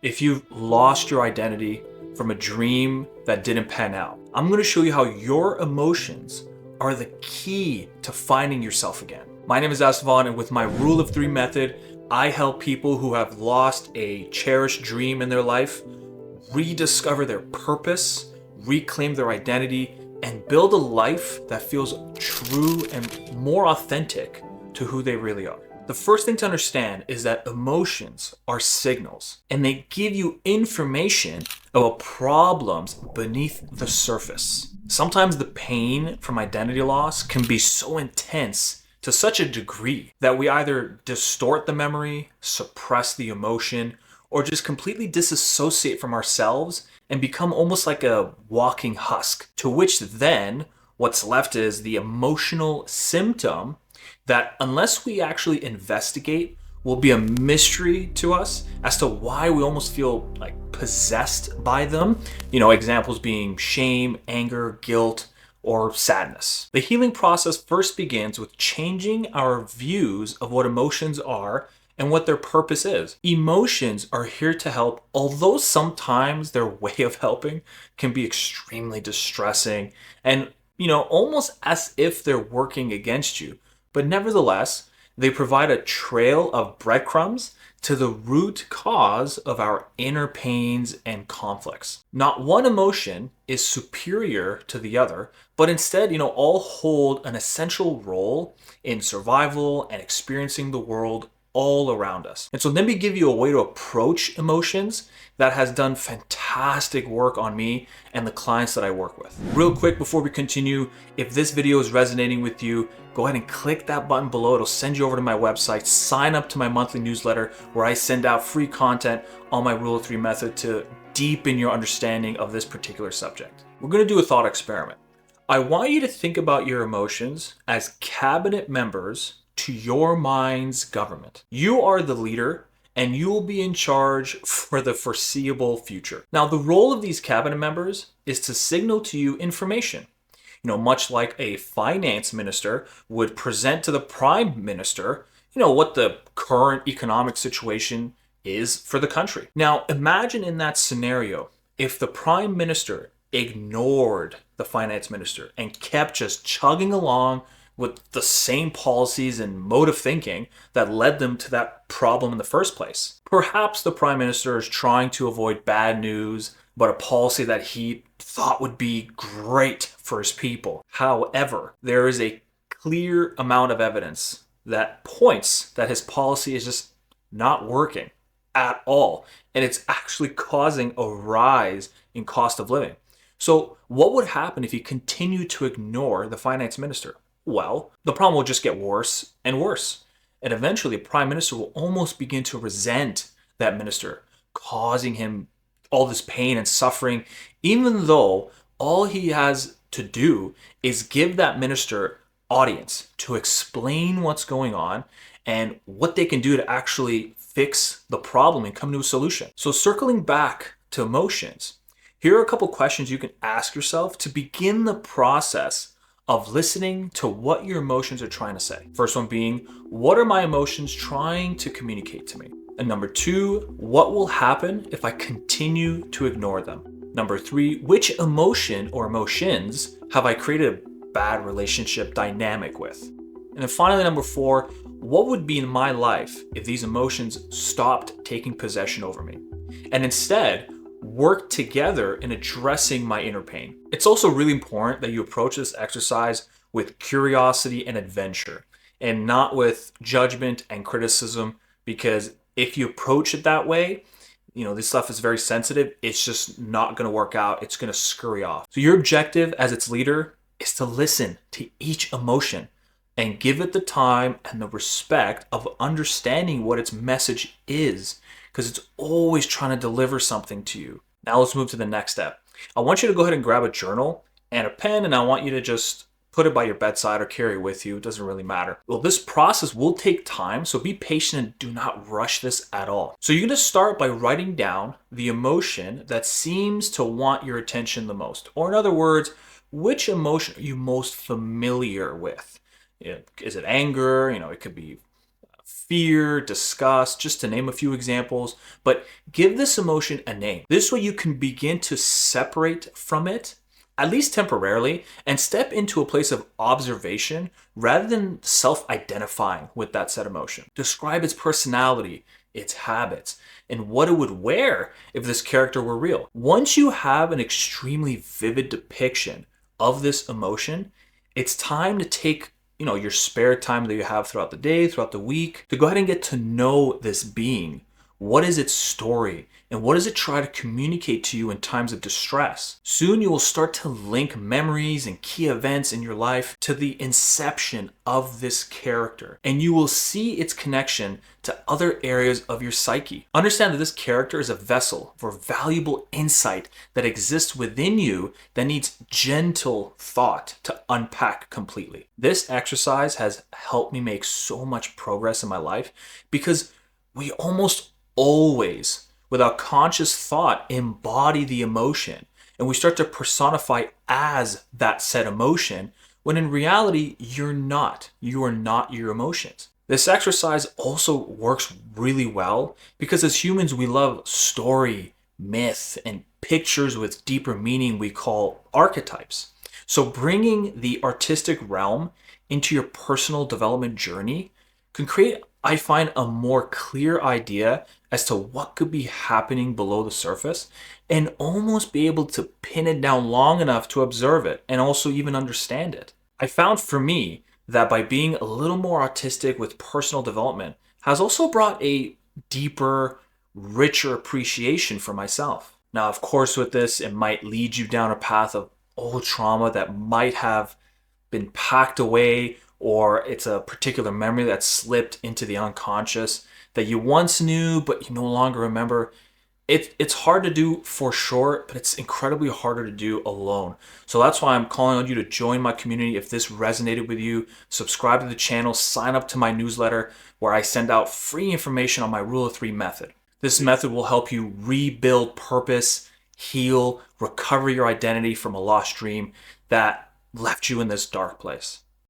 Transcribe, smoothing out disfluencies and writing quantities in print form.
if you've lost your identity from a dream that didn't pan out. I'm going to show you how your emotions are the key to finding yourself again. My name is Estevan, and with my Rule of Three method, I help people who have lost a cherished dream in their life rediscover their purpose, reclaim their identity, and build a life that feels true and more authentic to who they really are. The first thing to understand is that emotions are signals, and they give you information about problems beneath the surface. Sometimes the pain from identity loss can be so intense to such a degree that we either distort the memory, suppress the emotion, or just completely disassociate from ourselves and become almost like a walking husk, to which then what's left is the emotional symptom that, unless we actually investigate, will be a mystery to us as to why we almost feel like possessed by them. Examples being shame, anger, guilt, or sadness. The healing process first begins with changing our views of what emotions are and what their purpose is. Emotions are here to help, although sometimes their way of helping can be extremely distressing and, almost as if they're working against you. But nevertheless, they provide a trail of breadcrumbs to the root cause of our inner pains and conflicts. Not one emotion is superior to the other, but instead, all hold an essential role in survival and experiencing the world all around us. And so let me give you a way to approach emotions that has done fantastic work on me and the clients that I work with. Real quick before we continue, if this video is resonating with you, go ahead and click that button below. It'll send you over to my website. Sign up to my monthly newsletter where I send out free content on my Rule of Three method to deepen your understanding of this particular subject. We're going to do a thought experiment. I want you to think about your emotions as cabinet members to your mind's government. You are the leader, and you will be in charge for the foreseeable future. Now, the role of these cabinet members is to signal to you information. Much like a finance minister would present to the prime minister, what the current economic situation is for the country. Now, imagine in that scenario, if the prime minister ignored the finance minister and kept just chugging along with the same policies and mode of thinking that led them to that problem in the first place. Perhaps the prime minister is trying to avoid bad news about a policy that he thought would be great for his people. However, there is a clear amount of evidence that points that his policy is just not working at all, and it's actually causing a rise in cost of living. So what would happen if he continued to ignore the finance minister? Well, the problem will just get worse and worse. And eventually, the prime minister will almost begin to resent that minister, causing him all this pain and suffering, even though all he has to do is give that minister audience to explain what's going on and what they can do to actually fix the problem and come to a solution. So circling back to emotions, here are a couple questions you can ask yourself to begin the process of listening to what your emotions are trying to say. First one being, what are my emotions trying to communicate to me? And number two, what will happen if I continue to ignore them? Number three, which emotion or emotions have I created a bad relationship dynamic with? And then finally, number four, what would be in my life if these emotions stopped taking possession over me and instead work together in addressing my inner pain? It's also really important that you approach this exercise with curiosity and adventure and not with judgment and criticism, because if you approach it that way, this stuff is very sensitive. It's just not going to work out. It's going to scurry off. So your objective as its leader is to listen to each emotion and give it the time and the respect of understanding what its message is, because it's always trying to deliver something to you. Now let's move to the next step. I want you to go ahead and grab a journal and a pen, and I want you to just put it by your bedside or carry it with you. It doesn't really matter. Well, this process will take time, so be patient and do not rush this at all. So you're going to start by writing down the emotion that seems to want your attention the most. Or in other words, which emotion are you most familiar with? Is it anger? It could be fear, disgust, just to name a few examples. But give this emotion a name. This way you can begin to separate from it, at least temporarily, and step into a place of observation rather than self-identifying with that said emotion. Describe its personality, its habits, and what it would wear if this character were real. Once you have an extremely vivid depiction of this emotion, it's time to take your spare time that you have throughout the day, throughout the week, to go ahead and get to know this being. What is its story? And what does it try to communicate to you in times of distress? Soon you will start to link memories and key events in your life to the inception of this character. And you will see its connection to other areas of your psyche. Understand that this character is a vessel for valuable insight that exists within you that needs gentle thought to unpack completely. This exercise has helped me make so much progress in my life because we almost always, without conscious thought, embody the emotion, and we start to personify as that said emotion, when in reality, you're not. You are not your emotions. This exercise also works really well because as humans, we love story, myth, and pictures with deeper meaning we call archetypes. So bringing the artistic realm into your personal development journey can create, I find, a more clear idea as to what could be happening below the surface and almost be able to pin it down long enough to observe it and also even understand it. I found for me that by being a little more artistic with personal development has also brought a deeper, richer appreciation for myself. Now, of course, with this, it might lead you down a path of old trauma that might have been packed away, or it's a particular memory that slipped into the unconscious that you once knew but you no longer remember. It's hard to do for sure, but it's incredibly harder to do alone. So that's why I'm calling on you to join my community if this resonated with you. Subscribe to the channel, sign up to my newsletter where I send out free information on my Rule of Three method. This method will help you rebuild purpose, heal, recover your identity from a lost dream that left you in this dark place.